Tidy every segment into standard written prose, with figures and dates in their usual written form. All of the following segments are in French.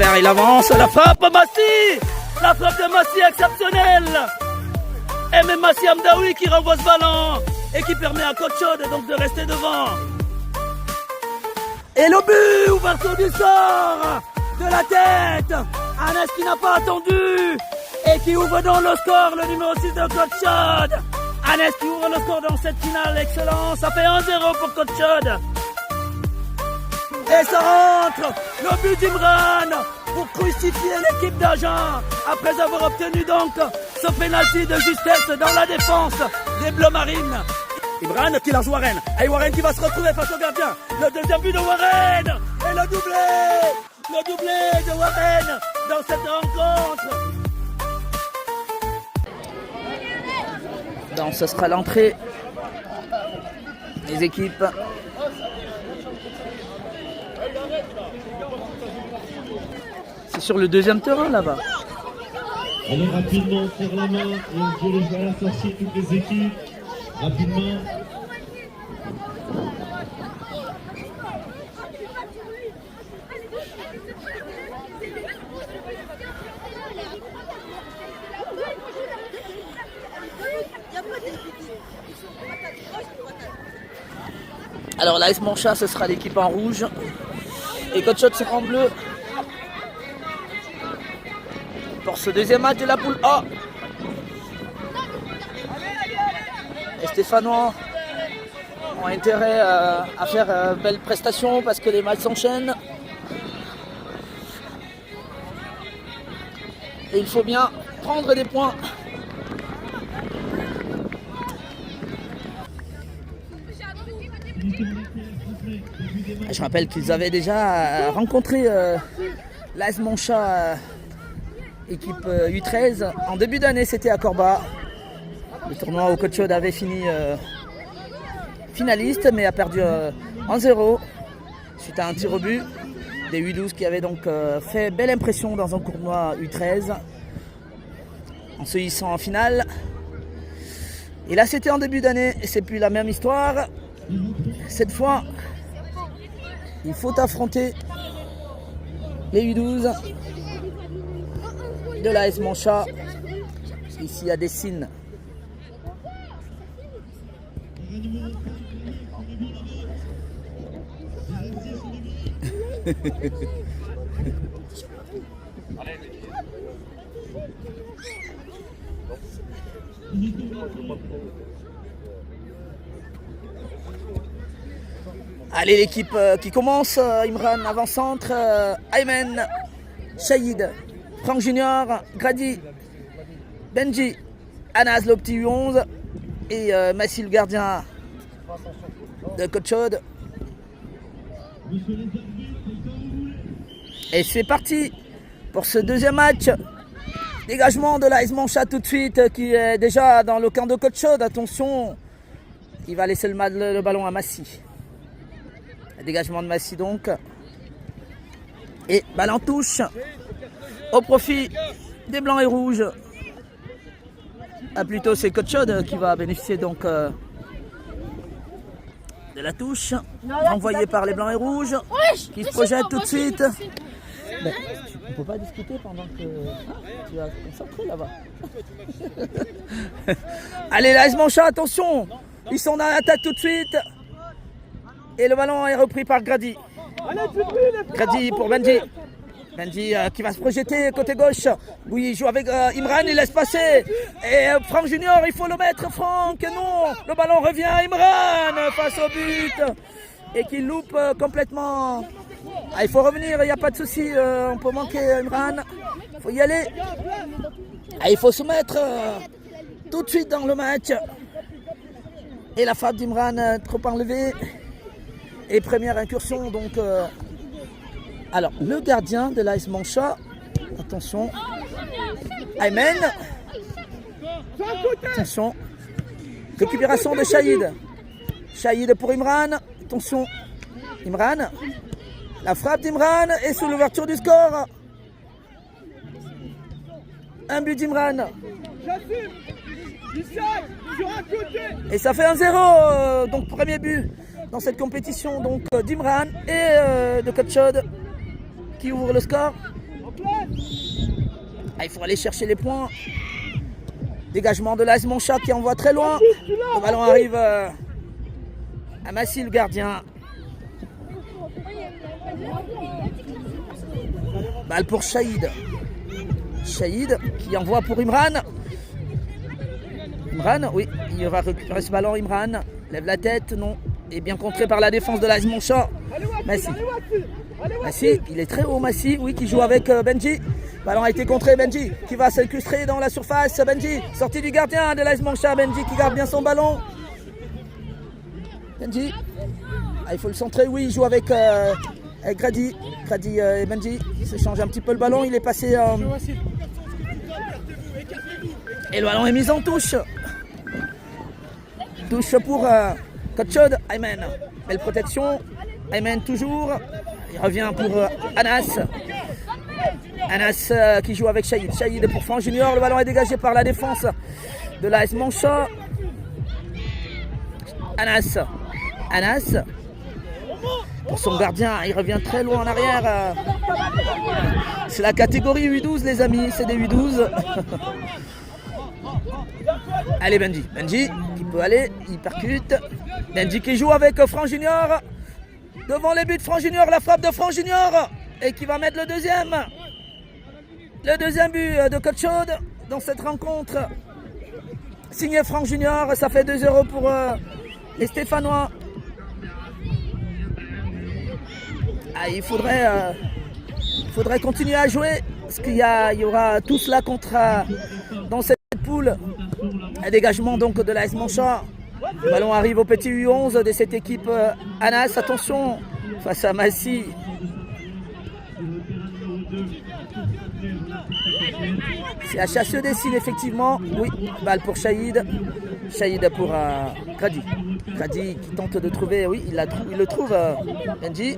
travers, il avance. La frappe Massi. La frappe de Massi exceptionnelle. Et même Massi Amdaoui qui renvoie ce ballon et qui permet à Côte Chaude donc de rester devant. Et le but, ouverture du score de la tête. Anes qui n'a pas attendu et qui ouvre donc le score, le numéro 6 de Côte Chaude. Anes qui ouvre le score dans cette finale, excellent. Ça fait 1-0 pour Côte Chaude. Et ça rentre, le but d'Imran pour crucifier l'équipe d'Agen après avoir obtenu donc ce pénalty de justesse dans la défense des Bleus Marines. Imran qui lance Warren, et Warren qui va se retrouver face au gardien. Le deuxième but de Warren et le doublé de Warren dans cette rencontre. Donc ce sera l'entrée des équipes. C'est sur le deuxième terrain là-bas. Allez rapidement faire la main et on dirige vers la sortie toutes les équipes. Rapidement. Alors l'AS Monchat, ce sera l'équipe en rouge. Et Côte Chaude sera en bleu. Pour ce deuxième match de la poule A. Les Stéphanois ont intérêt à faire belle prestation parce que les matchs s'enchaînent. Et il faut bien prendre des points. Je rappelle qu'ils avaient déjà rencontré l'AS Monchat, équipe U13, en début d'année, c'était à Corba. Le tournoi au Côte Chaude avait fini finaliste, mais a perdu 1-0 suite à un tir au but des U12 qui avaient donc fait belle impression dans un tournoi U13 en se hissant en finale. Et là, c'était en début d'année et c'est plus la même histoire. Cette fois, il faut affronter les U12 de l'AS Monchat, ici à Dessines. Allez, l'équipe qui commence, Imran avant-centre, Aymen, Shahid, Franck Junior, Grady, Benji, Anas le petit U11 et Massi le gardien de Côte Chaude. Et c'est parti pour ce deuxième match. Dégagement de l'AS Monchat tout de suite qui est déjà dans le camp de Côte Chaude. Attention, il va laisser le ballon à Massi. Dégagement de Massi donc. Et balle en touche au profit des blancs et rouges. Ah, plutôt c'est Côte Chaude qui va bénéficier donc de la touche. Envoyée par les blancs et rouges qui se projettent tout de suite. Ben, on ne peut pas discuter pendant que tu vas te concentrer là-bas. Allez, l'AS Monchat, attention. Ils sont dans l'attaque tout de suite. Et le ballon est repris par Grady. Grady pour Benji. Benji qui va se projeter côté gauche. Oui, il joue avec Imran, il laisse passer. Et Franck Junior, il faut le mettre, Franck. Non, le ballon revient à Imran face au but. Et qui loupe complètement. Ah, il faut revenir, il n'y a pas de souci. On peut manquer Imran. Il faut y aller. Ah, il faut se mettre tout de suite dans le match. Et la frappe d'Imran trop enlevée. Et première incursion donc. Alors le gardien de l'AS Monchat, attention, Aymen, attention, récupération de Shahid. Shahid pour Imran, attention, Imran, la frappe d'Imran est sous l'ouverture du score. Un but d'Imran. Et ça fait 1-0, donc premier but dans cette compétition donc d'Imran et de Côte Chaude qui ouvre le score. Ah, il faut aller chercher les points. Dégagement de l'AS Montchat qui envoie très loin. Le ballon arrive à Massy, le gardien. Balle pour Shahid. Shahid qui envoie pour Imran. Imran, oui, il va récupérer ce ballon. Imran lève la tête, non. Et bien contré par la défense de l'AS Montchat. Massy. Massy, il est très haut, Massy, oui, qui joue avec Benji. Ballon a été contré, Benji qui va s'incruster dans la surface. Benji, sortie du gardien de l'AS Montchat. Benji qui garde bien son ballon. Benji, il faut le centrer, oui, il joue avec Grady. Grady et Benji s'échangent un petit peu le ballon. Il est passé. Et le ballon est mis en touche. Touche pour Kotchod, Ayman. Belle protection. Ayman toujours. Il revient pour Anas. Anas qui joue avec Shahid. Shahid pour Franck Junior. Le ballon est dégagé par la défense de l'AS Montchat. Anas. Anas. Pour son gardien, il revient très loin en arrière. C'est la catégorie U12, les amis. C'est des U12. Allez, Benji. Benji qui peut aller. Il percute. Benji qui joue avec Franck Junior. Devant les buts, Franck Junior. La frappe de Franck Junior. Et qui va mettre le deuxième. Le deuxième but de Kotchod dans cette rencontre. Signé Franck Junior. Ça fait 2-0 pour les Stéphanois. Ah, il faudrait continuer à jouer. Parce qu'il y aura tout cela dans cette poule. Un dégagement donc de l'AS Montchat. Le ballon arrive au petit U11 de cette équipe Anas. Attention face à Massy. C'est la chasse des signes effectivement. Oui, balle pour Shahid. Shahid pour Grady. Grady qui tente de trouver, oui, il le trouve. Benji.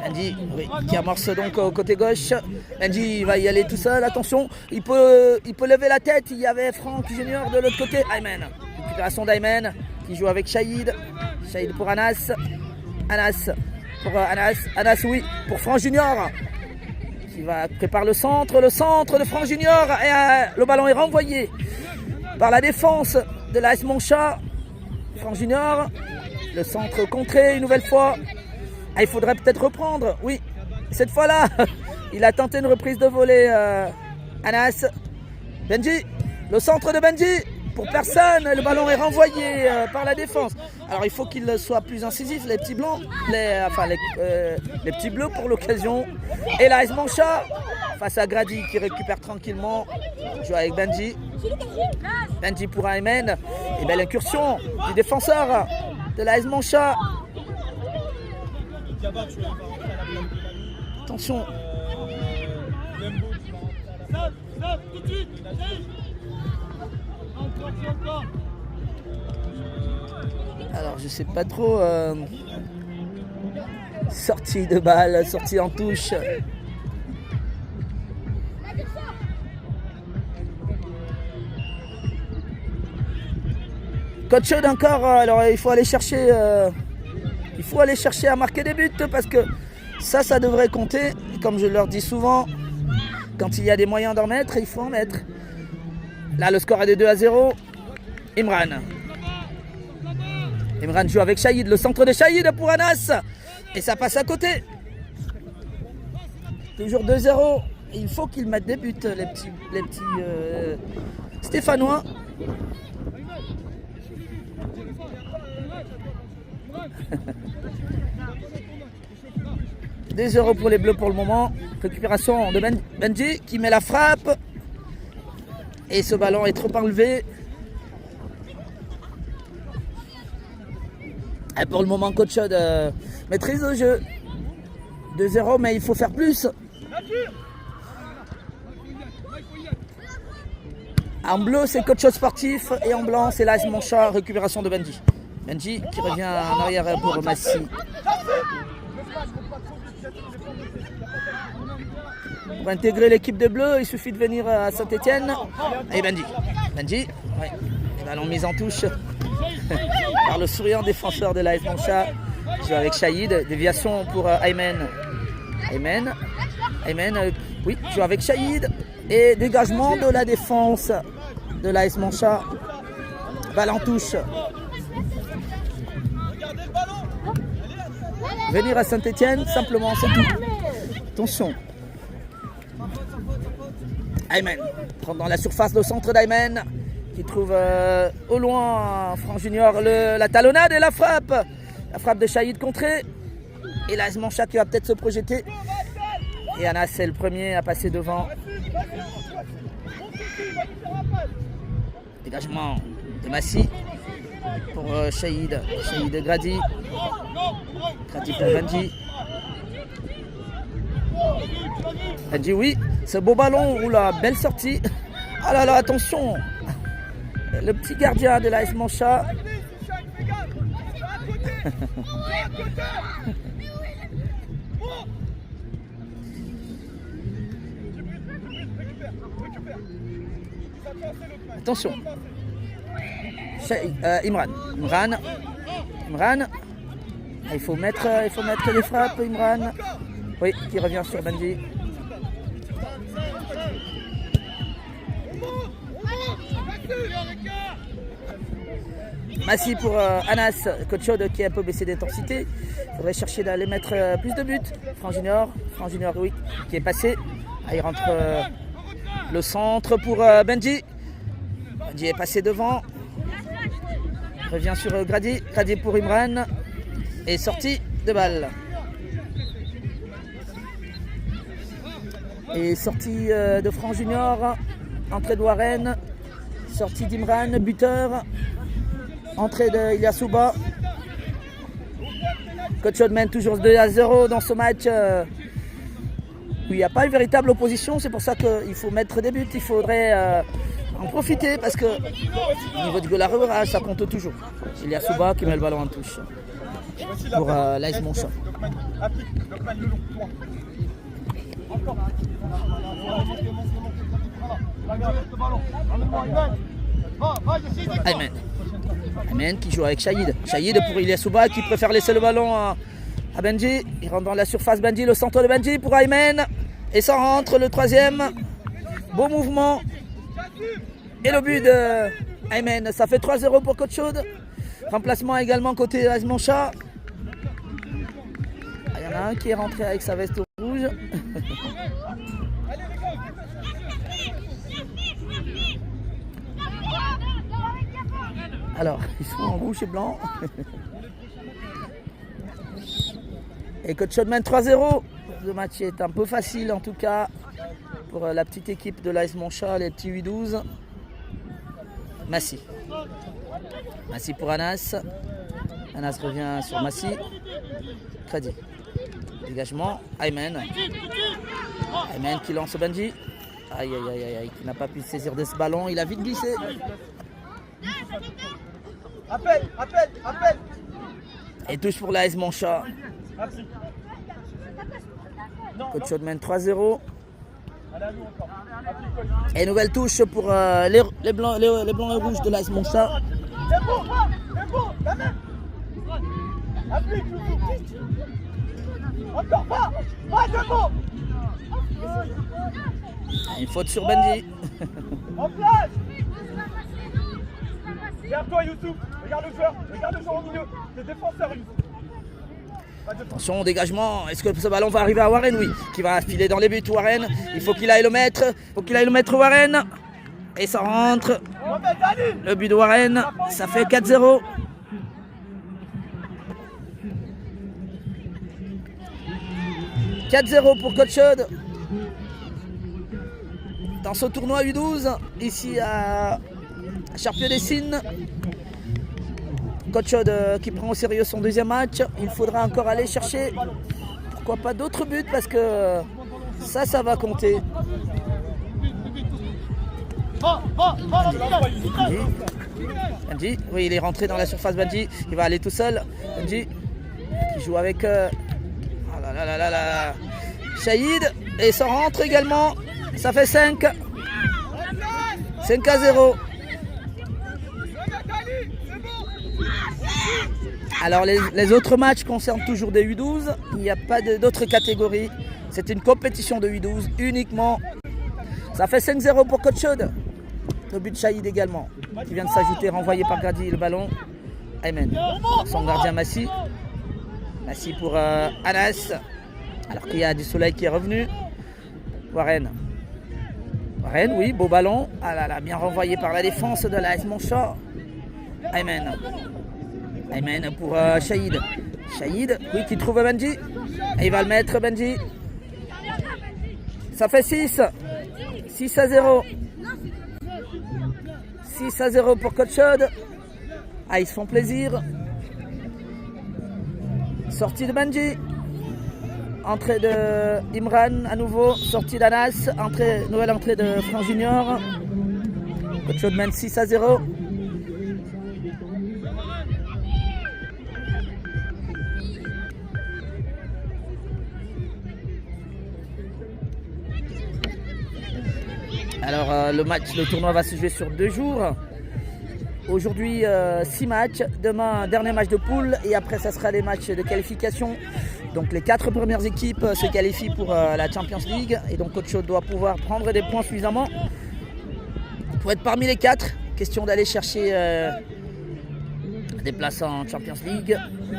Benji, oui, qui amorce donc au côté gauche. Benji va y aller tout seul, attention. Il peut lever la tête. Il y avait Franck Junior de l'autre côté. Ayman. Récupération d'Ayman qui joue avec Shahid. Shahid pour Anas. Anas pour Anas. Anas, oui, pour Franck Junior. Qui va préparer le centre de Franck Junior. Et le ballon est renvoyé par la défense de l'AS Montchat. Franck Junior. Le centre contré une nouvelle fois. Ah, il faudrait peut-être reprendre. Oui, cette fois-là, il a tenté une reprise de volée. Anas. Benji. Le centre de Benji. Pour personne, le ballon est renvoyé par la défense. Alors il faut qu'il soit plus incisif, les petits blancs, les petits bleus pour l'occasion. Et l'AS Montchat face à Grady qui récupère tranquillement. Joue avec Benji. Benji pour Ayman. Et belle incursion du défenseur de l'AS Montchat. Attention. Alors je sais pas trop. Sortie de balle, sortie en touche. Kotchod encore. Alors il faut aller chercher. À marquer des buts parce que ça devrait compter. Comme je leur dis souvent, quand il y a des moyens d'en mettre, il faut en mettre. Là, le score est de 2-0. Imran. Imran joue avec Shahid. Le centre de Shahid pour Anas. Et ça passe à côté. Toujours 2-0. Il faut qu'ils mettent des buts, les petits Stéphanois. Des 2-0 pour les Bleus pour le moment. Récupération de Benji qui met la frappe. Et ce ballon est trop enlevé. Et pour le moment, Kotchod maîtrise le jeu. 2-0, mais il faut faire plus. En bleu, c'est Kotchod sportif. Et en blanc, c'est l'AS Montchat. Récupération de Benji. Benji qui revient en arrière pour Massy. Pour intégrer l'équipe de bleu, il suffit de venir à Saint-Etienne. Et Benji. Benji, oui. Ballon mise en touche par le souriant défenseur de l'AS Montchat. Il joue avec Shahid. Déviation pour Ayman. Aymen. Aymen, oui, joue avec Shahid. Et dégagement de la défense de l'AS Mancha. Balle en touche. Venir à Saint-Etienne, simplement, c'est tout. Attention. Aymen rentre dans la surface de centre d'Aymen qui trouve au loin Franck Junior la talonnade et la frappe. La frappe de Shahid contrée. Et l'AS Mancha qui va peut-être se projeter. Et Anas c'est le premier à passer devant. Dégagement de Massy pour Shahid. Shahid et Grady. Grady pour Benji. Benji, oui, ce beau ballon ou la belle sortie. Ah là là, attention. Le petit gardien de l'AS Mancha. Attention. Imran. Il faut mettre les frappes, Imran. Oui, qui revient sur Benji. Massy pour Anas, coach Chaude qui a un peu baissé d'intensité. Il faudrait chercher d'aller mettre plus de buts. Franck Junior, oui, qui est passé. Ah, il rentre le centre pour Benji. Benji est passé devant. Il revient sur Grady. Grady pour Imran. Et sortie de balle. Et sortie de Franck Junior. Entrée de Warren. Sortie d'Imran, buteur. Entrée de Ilyasouba. Coach Chaude mène toujours 2-0 dans ce match où il n'y a pas une véritable opposition. C'est pour ça qu'il faut mettre des buts. Il faudrait en profiter parce que au niveau du goal à revirage, ça compte toujours. Ilyasouba qui met le ballon en touche pour l'AS Mancha. Aymen qui joue avec Shahid. Shahid pour Ilyasouba qui préfère laisser le ballon à Benji. Il rentre dans la surface Benji, le centre de Benji pour Aymen. Et ça rentre le troisième. Beau mouvement. Et le but de Aymen. Ça fait 3-0 pour Coach Chaude. Remplacement également côté AS Mancha. Il y en a un qui est rentré avec sa veste rouge. Alors, ils sont en rouge et blanc. Et Coach Chaude mène 3-0. Le match est un peu facile en tout cas pour la petite équipe de l'AS Mancha, les petits 8-12. Massy. Massy pour Anas. Anas revient sur Massy. Grady. Dégagement. Aymen. Aymen qui lance Benji. Aïe, qui n'a pas pu saisir de ce ballon. Il a vite glissé. Appel. Et touche pour l'AS Mancha. Coach Chaude mène 3-0. Et nouvelle touche pour les blancs et rouges de l'AS Mancha. Une faute sur Benji. Regarde toi Youssouf, regarde le joueur au milieu, c'est défenseur Youssouf. Attention, dégagement, est-ce que ce ballon va arriver à Warren? Oui, qui va filer dans les buts Warren. Il faut qu'il aille le mettre, Warren. Et ça rentre. Le but de Warren, ça fait 4-0. « 4-0 pour Coach Chaude dans ce tournoi U12 ici à Charpieu-des-Cygnes. Coach Chaude qui prend au sérieux son deuxième match. Il faudra encore aller chercher, pourquoi pas d'autres buts, parce que ça va compter. Benji, oui, il est rentré dans la surface. Benji, il va aller tout seul. Benji qui joue avec Shahid, et ça rentre également. Ça fait 5-0. Alors les autres matchs concernent toujours des U12. Il n'y a pas d'autres catégories. C'est une compétition de 8-12 uniquement. Ça fait 5-0 pour Côte Chaude. Le but de Shahid également, qui vient de s'ajouter, renvoyé par Grady. Le ballon, Ayman. Son gardien Massi. Massi pour Anas. Alors qu'il y a du soleil qui est revenu. Warren. Warren, oui, beau ballon. Ah là là, bien renvoyé par la défense de l'AS Montchat. Ayman. Ayman pour Shahid. Shahid, oui, qui trouve Benji. Et il va le mettre, Benji. Ça fait 6. 6-0. 6-0 pour Côte Chaude. Ah, ils se font plaisir. Sortie de Benji. Entrée de Imran à nouveau. Sortie d'Anas. Nouvelle entrée de Franc Junior. Côte Chaude mène 6-0. Alors le tournoi va se jouer sur 2 jours. Aujourd'hui 6 matchs, demain dernier match de poule et après ça sera les matchs de qualification. Donc les 4 premières équipes se qualifient pour la Champions League et donc Côte Chaude doit pouvoir prendre des points suffisamment pour être parmi les 4. Question d'aller chercher des places en Champions League.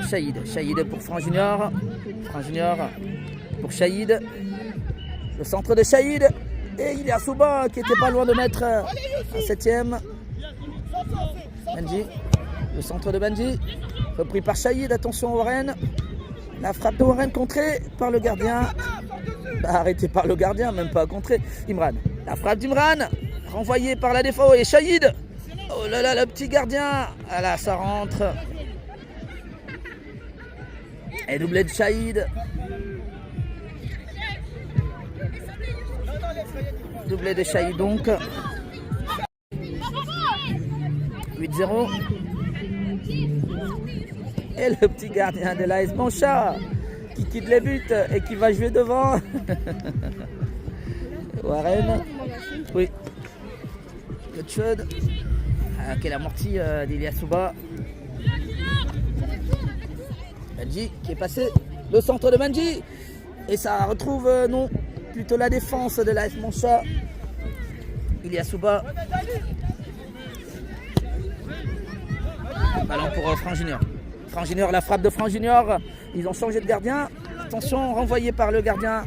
Shahid pour Franc Junior. Franc Junior pour Shahid. Le centre de Shahid. Et il y a Souba qui était pas loin de mettre un 7ème. Benji, le centre de Benji, repris par Shahid, attention Warren. La frappe de Warren contrée par le gardien. Arrêtée par le gardien, même pas contrée. Imran, la frappe d'Imran, renvoyée par la défense et Shahid. Oh là là, le petit gardien. Ah là, ça rentre. Et doublé de Shahid. Doublé de Shahid donc. 8-0. Et le petit gardien de l'AS Montchat qui quitte les buts et qui va jouer devant. Warren. Oui. Côte Chaude. Quelle amortie d'Ilias Souba. Benji qui est passé. Le centre de Benji. Et ça retrouve non. Plutôt la défense de l'AS Montchat. Ilias Souba. Ballon pour Franc Junior. Franc Junior, la frappe de Franc Junior. Ils ont changé de gardien. Attention, renvoyé par le gardien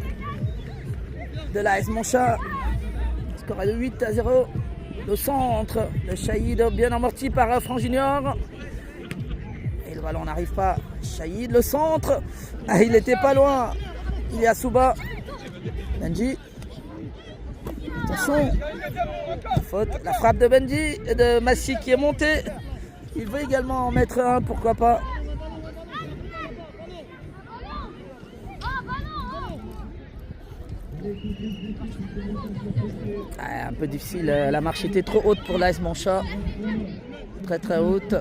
de l'AS Montchat. Score est de 8-0. Le centre de Shahid, bien amorti par Franc Junior. Et le ballon n'arrive pas. Shahid, le centre. Ah, il n'était pas loin. Ilias Souba. Benji. Attention. Faute. La frappe de Benji et de Massi qui est monté. Il veut également en mettre un, pourquoi pas. Ah, un peu difficile, la marche était trop haute pour l'AS Montchat. Très très haute.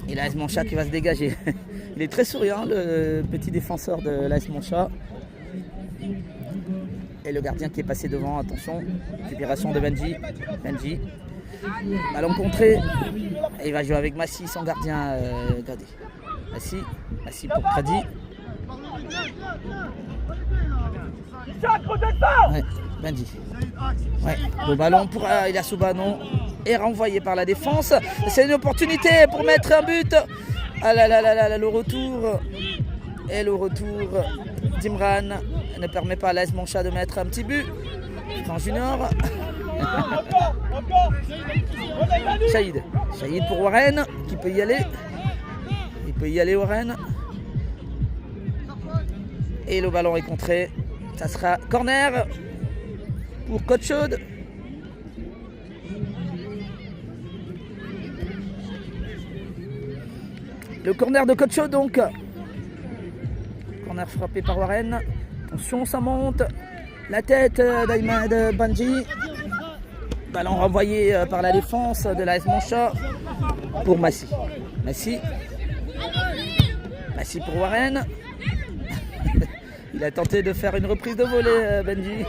Et l'AS Montchat qui va se dégager. Il est très souriant, le petit défenseur de l'AS Montchat. Et le gardien qui est passé devant, attention. Récupération de Benji. Benji. Ballon contré. Et il va jouer avec Massi, son gardien Grady. Massi pour Grady. Ouais, Benji. Ouais, le ballon pour Ilias Souba, non. Et renvoyé par la défense. C'est une opportunité pour mettre un but. Ah là là là là, le retour. Et le retour d'Imran ne permet pas à l'AS Montchat de mettre un petit but. Franc Junior. Shahid. Shahid pour Warren qui peut y aller. Il peut y aller Warren. Et le ballon est contré. Ça sera corner pour Côte Chaude. Le corner de Côte Chaude donc. Corner frappé par Warren. Attention, ça monte. La tête de Benji. Ballon renvoyé par la défense de l'AS Montchat pour Massi. Massi pour Warren. Il a tenté de faire une reprise de volée, Benji.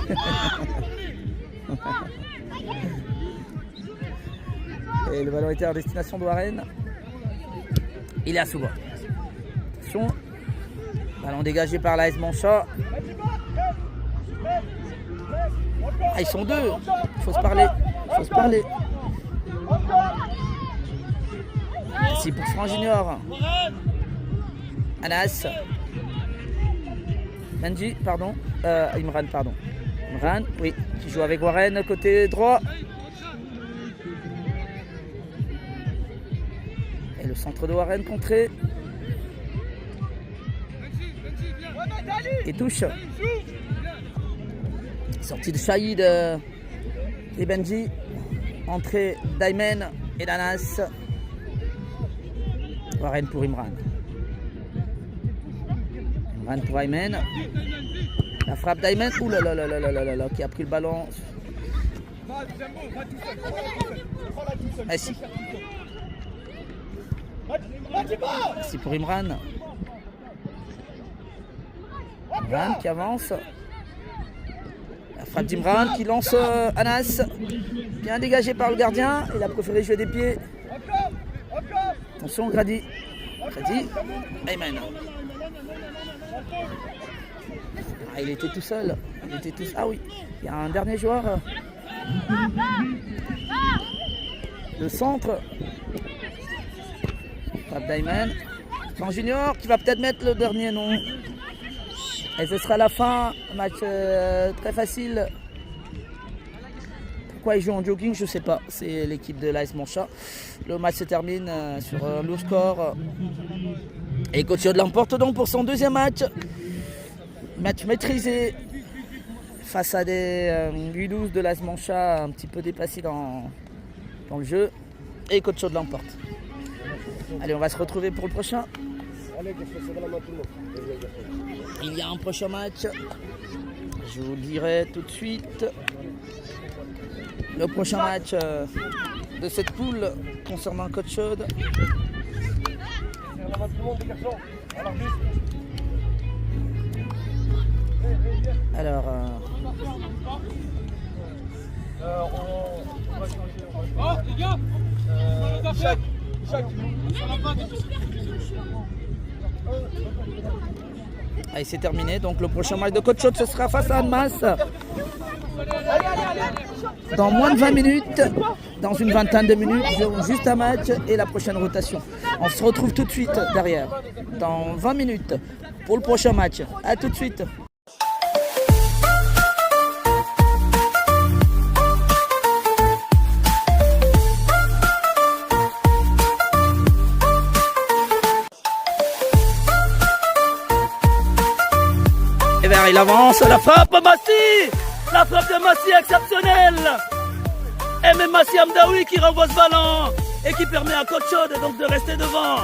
Et le ballon était en destination de Warren. Il est à Souba. Attention. Ballon dégagé par l'AS Montchat. Ah, ils sont deux. Il faut se parler. Merci pour Franc Junior. Anas. Benji, pardon. Imran, pardon. Imran, oui, qui joue avec Warren côté droit. Et le centre de Warren contré. Et touche. Sortie de Shahid et Benji. Entrée d'Aymen et d'Anas. Warren pour Imran. Imran pour Aymen. La frappe d'Aymen. Ouh là là là là là là là, qui a pris le ballon. Merci. Merci pour Imran. Imran qui avance. La frappe d'Imran qui lance Anas. Bien dégagé par le gardien. Il a préféré jouer des pieds. Attention Grady. Aymen. Ah, il était tout seul. Ah oui, il y a un dernier joueur. Le centre. Frappe d'Aymen. Franc Junior qui va peut-être mettre le dernier nom. Et ce sera la fin. Match très facile. Pourquoi ils jouent en jogging, je ne sais pas. C'est l'équipe de l'AS Montchat. Le match se termine sur un lourd score. Et Coach Yod l'emporte donc pour son deuxième match. Match maîtrisé face à des U12 de l'AS Montchat un petit peu dépassés dans le jeu. Et Coach Yod l'emporte. Allez, on va se retrouver pour le prochain. Il y a un prochain match. Je vous le dirai tout de suite. Le prochain match de cette poule concernant Coach Yod. Alors, les gars, allez, c'est terminé. Donc le prochain match de Coach Yod, ce sera face à Annemasse. Dans moins de 20 minutes, dans une vingtaine de minutes, nous aurons juste un match et la prochaine rotation. On se retrouve tout de suite derrière, dans 20 minutes, pour le prochain match. A tout de suite. Et vers il avance, la frappe Massi. La frappe de Massi exceptionnelle. Et même Massi Amdaoui qui renvoie ce ballon et qui permet à Coach Yod donc de rester devant.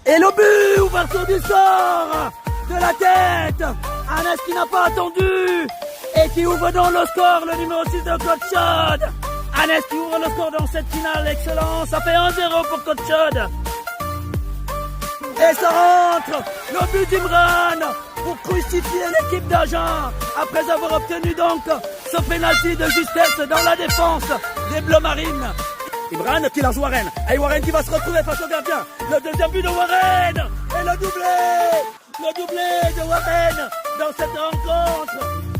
Et le but, ouverture du sort de la tête. Anas qui n'a pas attendu et qui ouvre donc le score, le numéro 6 de Coach Yod. Anas qui ouvre le score dans cette finale, excellent. Ça fait 1-0 pour Coach Yod. Et ça rentre, le but d'Imran pour crucifier l'équipe d'Agen après avoir obtenu donc ce pénalty de justesse dans la défense des Bleus Marines. Imran qui lance Warren. Et Warren qui va se retrouver face au gardien. Le deuxième but de Warren. Et le doublé de Warren dans cette rencontre.